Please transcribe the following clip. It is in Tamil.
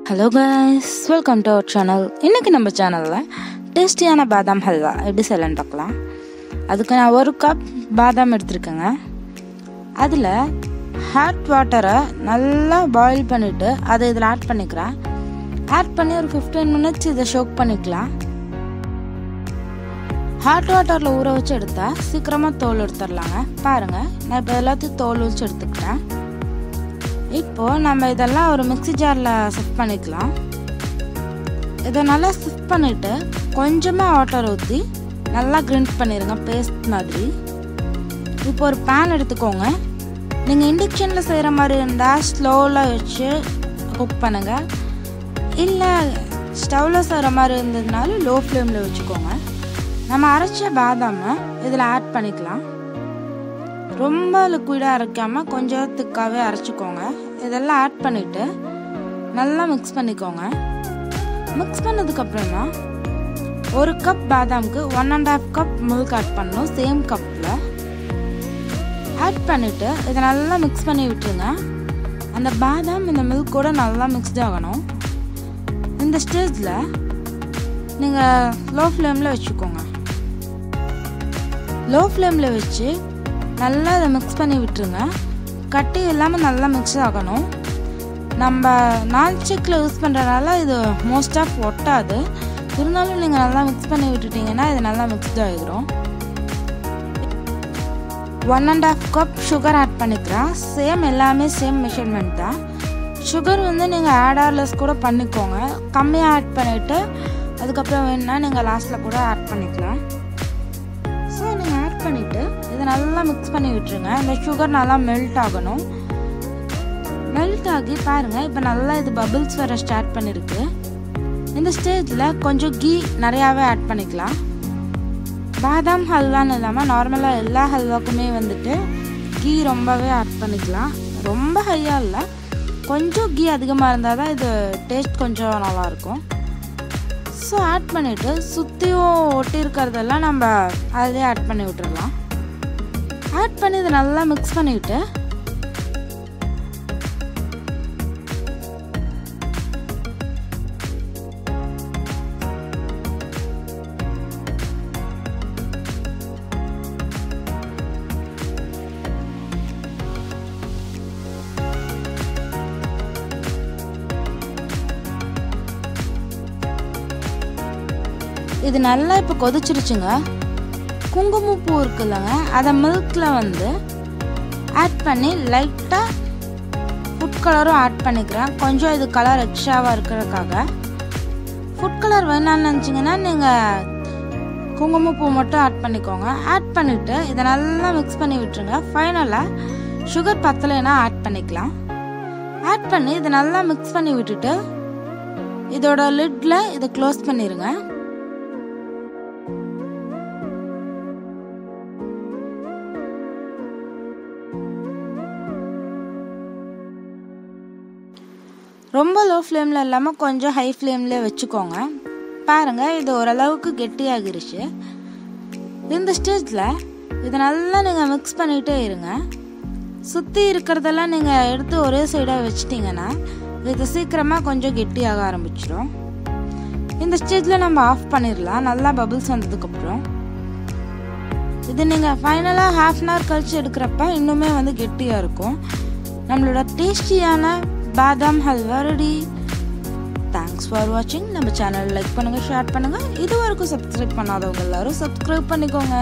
Hello guys, welcome to our channel. இன்னைக்கு நம்ம சேனல்ல டேஸ்டியான பாதாம் ஹல்வா எப்படி செய்யலாம்னு பார்க்கலாம். அதுக்கு நான் 1 கப் பாதாம் எடுத்துருக்கேங்க. அதில் ஹாட் வாட்டரை நல்லா பாயில் பண்ணிவிட்டு அதை இதில் ஆட் பண்ணிக்கிறேன். ஆட் பண்ணி ஒரு 15 மினிட்ஸ் இதை ஷோக் பண்ணிக்கலாம். ஹாட் வாட்டரில் ஊற வச்சு எடுத்தால் சீக்கிரமாக தோல் எடுத்துடலாங்க. பாருங்கள், நான் இப்போ எல்லாத்தையும் தோல் வச்சு எடுத்துக்கிட்டேன். இப்போது நம்ம இதெல்லாம் ஒரு மிக்ஸி ஜாரில் ஷிஃப்ட் பண்ணிக்கலாம். இதை நல்லா ஷிஃப்ட் பண்ணிவிட்டு கொஞ்சமாக வாட்டர் ஊற்றி நல்லா கிரைண்ட் பண்ணிடுங்க, பேஸ்ட் மாதிரி. இப்போ ஒரு பேன் எடுத்துக்கோங்க. நீங்கள் இண்டக்ஷனில் செய்கிற மாதிரி இருந்தால் ஸ்லோவில் வச்சு குக் பண்ணுங்கள். இல்லை ஸ்டவ்வில் செய்கிற மாதிரி இருந்ததுனால லோ ஃப்ளேமில் வச்சுக்கோங்க. நம்ம அரைச்ச பாதாமை இதில் ஆட் பண்ணிக்கலாம். ரொம்ப லிக்விடாக அரைக்காமல் கொஞ்சம் திக்காகவே அரைச்சிக்கோங்க. இதெல்லாம் ஆட் பண்ணிவிட்டு நல்லா மிக்ஸ் பண்ணிக்கோங்க. மிக்ஸ் பண்ணதுக்கப்புறமா 1 கப் பாதாமுக்கு 1.5 கப் மில்க் ஆட் பண்ணணும். சேம் கப்பில் ஆட் பண்ணிவிட்டு இதை நல்லா மிக்ஸ் பண்ணி விட்டுருங்க. அந்த பாதாம் இந்த மில்கோட நல்லா மிக்ஸ்ட் ஆகணும். இந்த ஸ்டேஜில் நீங்கள் லோ ஃப்ளேமில் வச்சுக்கோங்க. லோ ஃப்ளேமில் வச்சு நல்லா இதை மிக்ஸ் பண்ணி விட்டுருங்க. கட்டி இல்லாமல் நல்லா மிக்ஸ் ஆகணும். நம்ம நான்ஸ்டிக்கில் யூஸ் பண்ணுறதுனால இது மோஸ்ட் ஆஃப் ஒட்டாது. இருந்தாலும் நீங்கள் நல்லா மிக்ஸ் பண்ணி விட்டுட்டிங்கன்னா இது நல்லா மிக்ஸ்ட் ஆகிடும். 1.5 கப் சுகர் ஆட் பண்ணிக்கிறேன். சேம் எல்லாமே சேம் மெஷர்மெண்ட் தான். சுகர் நீங்கள் ஆட் ஆர்லெஸ் கூட பண்ணிக்கோங்க. கம்மியாக ஆட் பண்ணிவிட்டு அதுக்கப்புறம் வேணுன்னா நீங்கள் லாஸ்ட்டில் கூட ஆட் பண்ணிக்கலாம். ஸோ நீங்கள் ஆட் பண்ணிவிட்டு இதை நல்லா மிக்ஸ் பண்ணி விட்டுருங்க. இந்த சுகர் நல்லா மெல்ட் ஆகணும். மெல்ட் ஆகி பாருங்கள், இப்போ நல்லா இது பபிள்ஸ் வர ஸ்டார்ட் பண்ணியிருக்கு. இந்த ஸ்டேஜில் கொஞ்சம் கீ நிறையாவே ஆட் பண்ணிக்கலாம். பாதாம் ஹல்வான்னு இல்லாமல் நார்மலாக எல்லா ஹல்வாக்குமே கீ ரொம்பவே ஆட் பண்ணிக்கலாம். ரொம்ப ஹையாக இல்லை, கொஞ்சம் கீ அதிகமாக இருந்தால் தான் இது டேஸ்ட் கொஞ்சம் நல்லாயிருக்கும். ஸோ ஆட் பண்ணிவிட்டு சுற்றியும் ஒட்டி இருக்கிறதெல்லாம் நம்ம அதிலே ஆட் பண்ணி விட்டுடலாம். ஆட் பண்ணி இதை நல்லா மிக்ஸ் பண்ணிவிட்டு இது நல்லா இப்போ கொதிச்சிருச்சுங்க. குங்குமப்பூ இருக்குல்லங்க, அதை மில்கில் ஆட் பண்ணி லைட்டாக ஃபுட் கலரும் ஆட் பண்ணிக்கிறேன். கொஞ்சம் இது கலர் எக்ஸ்ட்ராவாக இருக்கிறதுக்காக. ஃபுட் கலர் வேணான்னு நினச்சிங்கன்னா நீங்கள் குங்குமப்பூ மட்டும் ஆட் பண்ணிக்கோங்க. ஆட் பண்ணிவிட்டு இதை நல்லா மிக்ஸ் பண்ணி விட்டுருங்க. ஃபைனலாக சுகர் பத்தலைன்னா ஆட் பண்ணிக்கலாம். ஆட் பண்ணி இதை நல்லா மிக்ஸ் பண்ணி விட்டுட்டு இதோட லிட்டில் இதை க்ளோஸ் பண்ணிடுங்க. ரொம்ப லோ ஃப்ளேமில் இல்லாமல் கொஞ்சம் ஹை ஃப்ளேம்லேயே வச்சுக்கோங்க. பாருங்கள், இது ஓரளவுக்கு கெட்டியாகிருச்சு. இந்த ஸ்டேஜில் இதை நல்லா நீங்கள் மிக்ஸ் பண்ணிகிட்டே இருங்க. சுற்றி இருக்கிறதெல்லாம் நீங்கள் எடுத்து ஒரே சைடாக வச்சிட்டிங்கன்னா இது சீக்கிரமாக கொஞ்சம் கெட்டியாக ஆரம்பிச்சிடும். இந்த ஸ்டேஜில் நம்ம ஆஃப் பண்ணிடலாம். நல்லா பபிள்ஸ் வந்ததுக்கப்புறம் இது நீங்கள் ஃபைனலாக ½ அன் ஹவர் கழிச்சு எடுக்கிறப்ப இன்னுமே கெட்டியாக இருக்கும். நம்மளோட டேஸ்டியான பாதாம் ஹல்வா ரெடி. தேங்க்ஸ் ஃபார் வாட்சிங். நம்ம சேனல் லைக் பண்ணுங்கள், ஷேர் பண்ணுங்கள். இது வரைக்கும் சப்ஸ்கிரைப் பண்ணாதவங்க எல்லாரும் சப்ஸ்கிரைப் பண்ணிக்கோங்க.